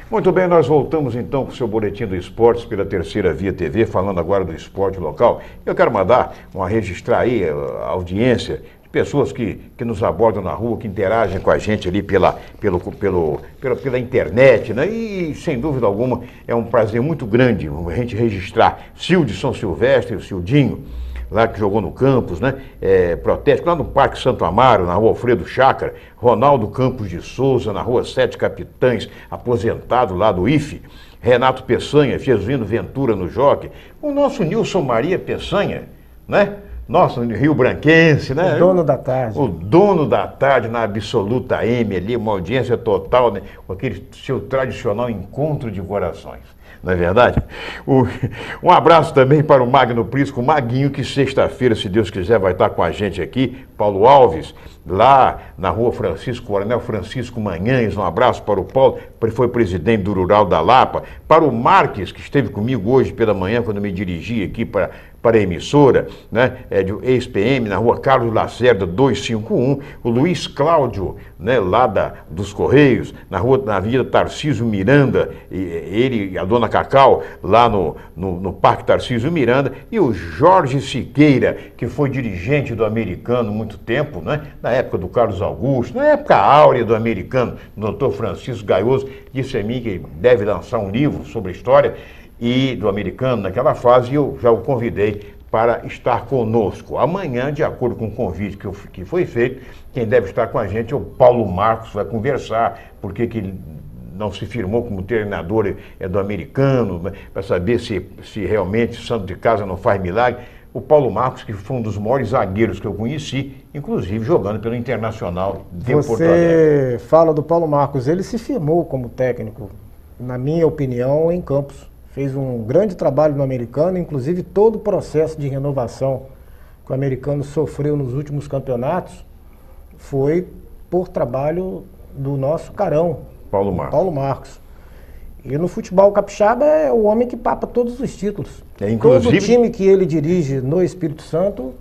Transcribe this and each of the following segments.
Muito bem, nós voltamos então com o seu Boletim do Esportes pela Terceira Via TV, falando agora do esporte local. Eu quero registrar aí a audiência de pessoas que nos abordam na rua, que interagem com a gente ali pela internet, né? E, sem dúvida alguma, é um prazer muito grande a gente registrar Cil de São Silvestre, o Cildinho, lá que jogou no campus, né? Protético, lá no Parque Santo Amaro, na rua Alfredo Chácara, Ronaldo Campos de Souza, na rua Sete Capitães, aposentado lá do IFE, Renato Peçanha, Jesuíno Ventura no Jockey, o nosso Nilson Maria Peçanha, né? Nosso Rio Branquense, né? O dono da tarde. O dono da tarde na Absoluta M ali, uma audiência total, né? Com aquele seu tradicional encontro de corações. Não é verdade? Um abraço também para o Magno Prisco, o Maguinho, que sexta-feira, se Deus quiser, vai estar com a gente aqui. Paulo Alves, lá na rua Coronel Francisco Manhães. Um abraço para o Paulo, ele foi presidente do Rural da Lapa. Para o Marques, que esteve comigo hoje pela manhã, quando me dirigi aqui para a emissora, né, de ex-PM, na rua Carlos Lacerda 251, o Luiz Cláudio, né, lá dos Correios, na Avenida Tarcísio Miranda, ele e a dona Cacau, lá no Parque Tarcísio Miranda, e o Jorge Siqueira, que foi dirigente do Americano há muito tempo, né, na época do Carlos Augusto, na época áurea do Americano, do Dr. Francisco Gaioso, disse a mim que deve lançar um livro sobre a história e do Americano naquela fase, e eu já o convidei para estar conosco. Amanhã, de acordo com o convite que foi feito, quem deve estar com a gente é o Paulo Marcos, vai conversar, porque que não se firmou como treinador do Americano, né, para saber se realmente santo de casa não faz milagre. O Paulo Marcos, que foi um dos maiores zagueiros que eu conheci, inclusive jogando pelo Internacional de Porto Alegre. Você fala do Paulo Marcos, ele se firmou como técnico, na minha opinião, em Campos. Fez um grande trabalho no Americano, inclusive todo o processo de renovação que o Americano sofreu nos últimos campeonatos foi por trabalho do nosso carão, Paulo Marcos. E no futebol capixaba é o homem que papa todos os títulos. Todo time que ele dirige no Espírito Santo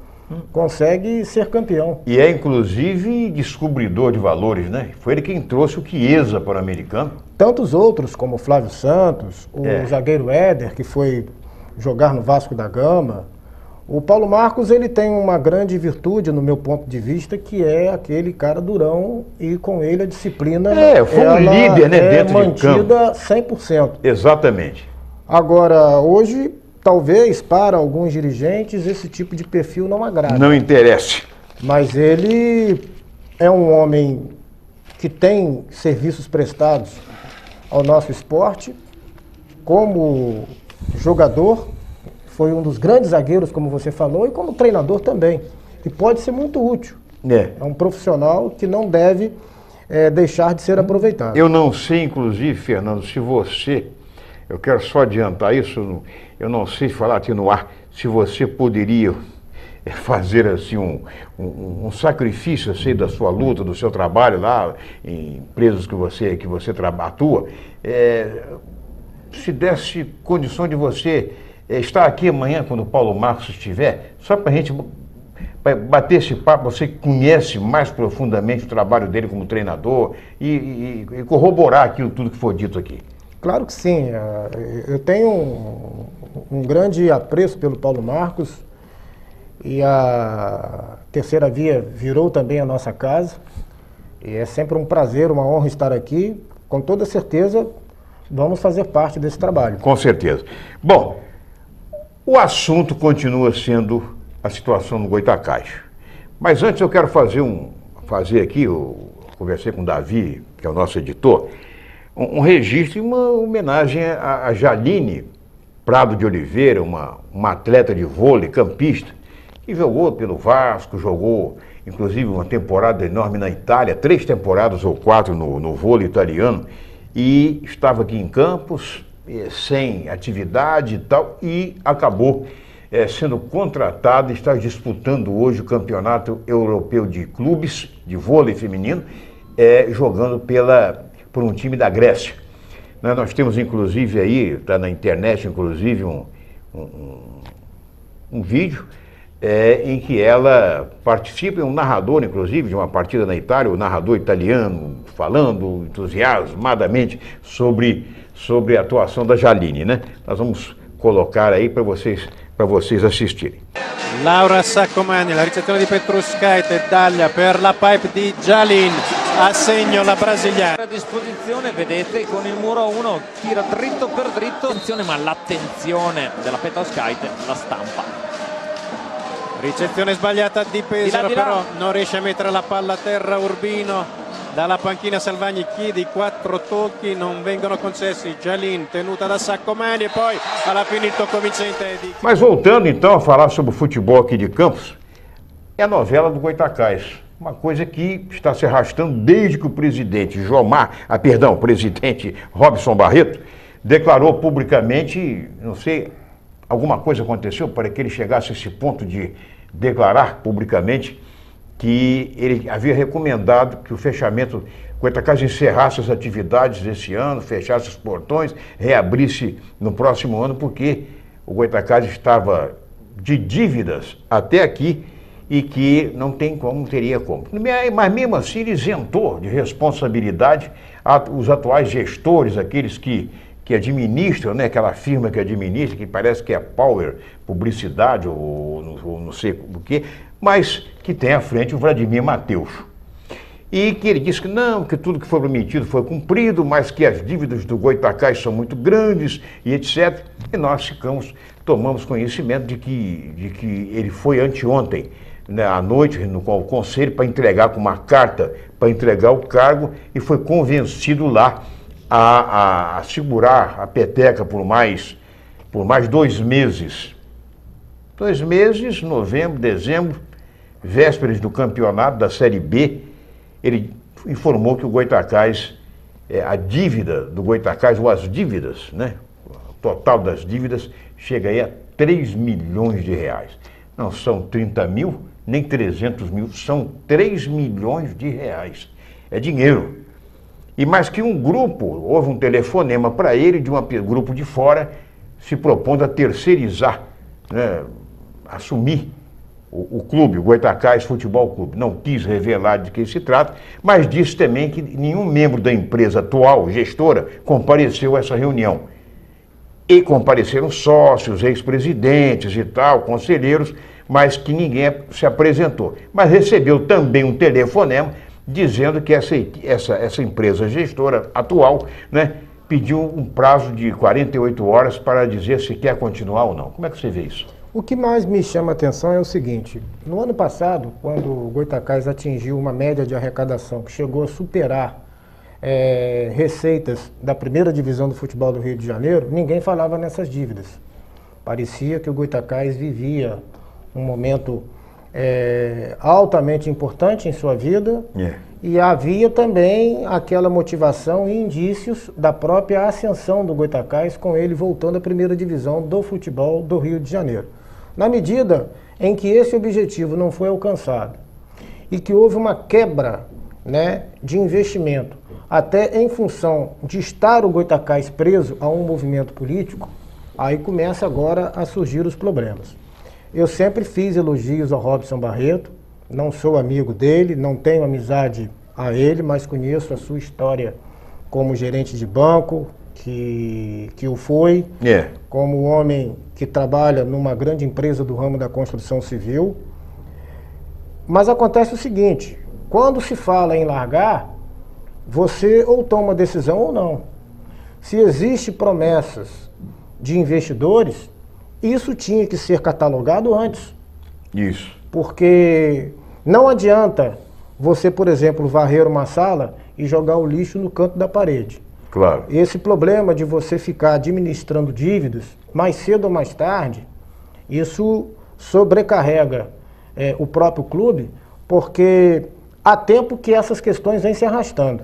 consegue ser campeão. E é inclusive descobridor de valores, né? Foi ele quem trouxe o Chiesa para o Americano. Tantos outros, como o Flávio Santos, o zagueiro Éder, que foi jogar no Vasco da Gama. O Paulo Marcos, ele tem uma grande virtude, no meu ponto de vista, que é aquele cara durão, e com ele a disciplina foi um líder, né, dentro de campo. Mantida 100%. Exatamente. Agora, hoje, talvez para alguns dirigentes esse tipo de perfil não agrada. Não interessa. Mas ele é um homem que tem serviços prestados ao nosso esporte, como jogador, foi um dos grandes zagueiros, como você falou, e como treinador também, que pode ser muito útil. É um profissional que não deve deixar de ser aproveitado. Eu não sei, inclusive, Fernando, se você, eu quero só adiantar isso, eu não sei falar aqui no ar, se você poderia fazer assim um sacrifício, eu sei, da sua luta, do seu trabalho lá, em empresas que você atua, se desse condição de você estar aqui amanhã, quando o Paulo Marcos estiver, só para a gente bater esse papo, você que conhece mais profundamente o trabalho dele como treinador e corroborar aquilo tudo que foi dito aqui. Claro que sim. Eu tenho um grande apreço pelo Paulo Marcos, e a Terceira Via virou também a nossa casa. E é sempre um prazer, uma honra estar aqui. Com toda certeza, vamos fazer parte desse trabalho. Com certeza. Bom, o assunto continua sendo a situação no Goitacás. Mas antes eu quero fazer aqui, eu conversei com o Davi, que é o nosso editor, um registro e uma homenagem a Jaline Prado de Oliveira, uma atleta de vôlei, campista, que jogou pelo Vasco, jogou inclusive uma temporada enorme na Itália, 3 temporadas ou 4 no vôlei italiano, e estava aqui em Campos, sem atividade e tal, e acabou sendo contratado e está disputando hoje o Campeonato Europeu de Clubes de Vôlei Feminino, jogando por um time da Grécia. Nós temos inclusive aí, está na internet inclusive um vídeo em que ela participa, é um narrador, inclusive, de uma partida na Itália, o narrador italiano, falando entusiasmadamente sobre a atuação da Jaline, né? Nós vamos colocar aí para vocês assistirem. Laura Saccomani, la ricezione di Petruskaite, taglia per la pipe di Jalin, a segno la brasiliana. A disposizione, vedete, con il muro 1 tira dritto per dritto, attenzione, ma l'attenzione della Petruskaite la stampa. Ricezione sbagliata di Pesaro, di là. però non riesce a mettere la palla a terra Urbino. Dalla panchina Salvagni chiede 4 tocchi, non vengono concessi. Jalin tenuta da Saccomani e poi alla fine il tocco vincente di... Mas voltando então a falar sobre o futebol aqui de Campos, é a novela do Goytacás. Uma coisa que está se arrastando desde que o presidente o presidente Robson Barreto declarou publicamente, não sei, alguma coisa aconteceu para que ele chegasse a esse ponto de declarar publicamente que ele havia recomendado que o fechamento, o Goytacás encerrasse as atividades desse ano, fechasse os portões, reabrisse no próximo ano, porque o Goytacás estava de dívidas até aqui e que não tem como, não teria como. Mas mesmo assim ele isentou de responsabilidade os atuais gestores, aqueles que administram, né, aquela firma que administra, que parece que é Power Publicidade ou não sei o quê, mas que tem à frente o Vladimir Mateus. E que ele disse que não, que tudo que foi prometido foi cumprido, mas que as dívidas do Goytacás são muito grandes e etc. E nós tomamos conhecimento de que ele foi anteontem, né, à noite, no conselho, para entregar com uma carta, para entregar o cargo, e foi convencido lá a segurar a peteca por mais 2 meses. 2 meses, novembro, dezembro, vésperas do campeonato da Série B, ele informou que o Goytacás, a dívida do Goytacás, ou as dívidas, né, o total das dívidas, chega aí a 3 milhões de reais. Não são 30 mil, nem 300 mil, são 3 milhões de reais. É dinheiro. E mais que um grupo, houve um telefonema para ele de um grupo de fora, se propondo a terceirizar, né, assumir o clube, o Goytacás Futebol Clube. Não quis revelar de que se trata, mas disse também que nenhum membro da empresa atual, gestora, compareceu a essa reunião. E compareceram sócios, ex-presidentes e tal, conselheiros, mas que ninguém se apresentou. Mas recebeu também um telefonema dizendo que essa empresa gestora atual, né, pediu um prazo de 48 horas para dizer se quer continuar ou não. Como é que você vê isso? O que mais me chama a atenção é o seguinte: no ano passado, quando o Goytacás atingiu uma média de arrecadação que chegou a superar receitas da primeira divisão do futebol do Rio de Janeiro, ninguém falava nessas dívidas. Parecia que o Goytacás vivia um momento altamente importante em sua vida, e havia também aquela motivação e indícios da própria ascensão do Goytacás, com ele voltando à primeira divisão do futebol do Rio de Janeiro. Na medida em que esse objetivo não foi alcançado e que houve uma quebra, né, de investimento, até em função de estar o Goytacás preso a um movimento político, aí começa agora a surgir os problemas. Eu sempre fiz elogios ao Robson Barreto, não sou amigo dele, não tenho amizade a ele, mas conheço a sua história como gerente de banco, que o foi, como homem que trabalha numa grande empresa do ramo da construção civil. Mas acontece o seguinte: quando se fala em largar, você ou toma decisão ou não. Se existem promessas de investidores, isso tinha que ser catalogado antes. Isso. Porque não adianta você, por exemplo, varrer uma sala e jogar o lixo no canto da parede. Claro. Esse problema de você ficar administrando dívidas, mais cedo ou mais tarde, isso sobrecarrega o próprio clube, porque há tempo que essas questões vêm se arrastando.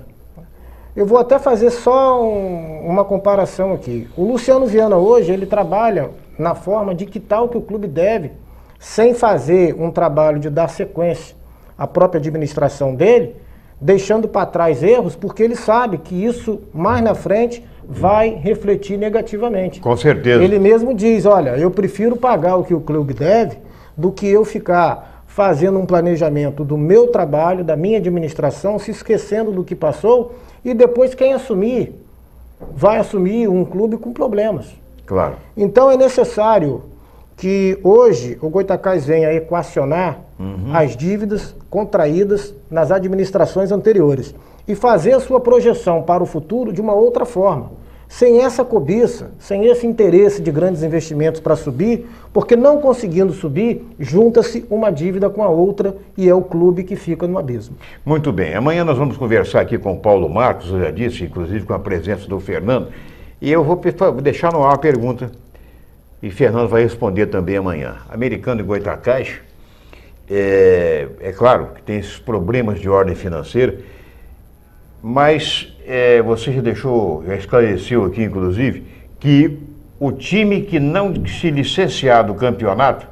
Eu vou até fazer só uma comparação aqui. O Luciano Viana hoje, ele trabalha na forma de quitar o que o clube deve, sem fazer um trabalho de dar sequência à própria administração dele, deixando para trás erros, porque ele sabe que isso, mais na frente, vai refletir negativamente. Com certeza. Ele mesmo diz: olha, eu prefiro pagar o que o clube deve do que eu ficar fazendo um planejamento do meu trabalho, da minha administração, se esquecendo do que passou, e depois quem assumir, vai assumir um clube com problemas. Claro. Então é necessário que hoje o Goytacás venha equacionar as dívidas contraídas nas administrações anteriores e fazer a sua projeção para o futuro de uma outra forma, sem essa cobiça, sem esse interesse de grandes investimentos para subir, porque não conseguindo subir, junta-se uma dívida com a outra e é o clube que fica no abismo. Muito bem, amanhã nós vamos conversar aqui com o Paulo Marcos, eu já disse, inclusive com a presença do Fernando, e eu vou deixar no ar a pergunta, e Fernando vai responder também amanhã. Americano e Goytacás, é claro que tem esses problemas de ordem financeira, mas você já esclareceu aqui, inclusive, que o time que não se licenciar do campeonato,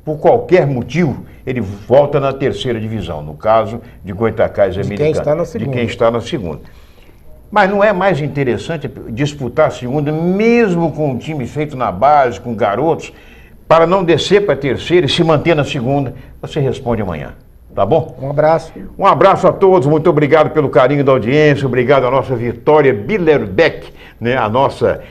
por qualquer motivo, ele volta na terceira divisão, no caso de Goytacás e Americano. Quem está na segunda. De quem está na segunda. Mas não é mais interessante disputar a segunda, mesmo com um time feito na base, com garotos, para não descer para a terceira e se manter na segunda? Você responde amanhã, tá bom? Um abraço. Um abraço a todos, muito obrigado pelo carinho da audiência, obrigado à nossa Vitória Billerbeck, né, a nossa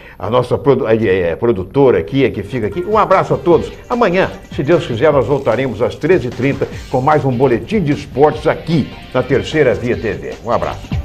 produtora aqui, que fica aqui. Um abraço a todos. Amanhã, se Deus quiser, nós voltaremos às 13h30 com mais um Boletim de Esportes aqui na Terceira Via TV. Um abraço.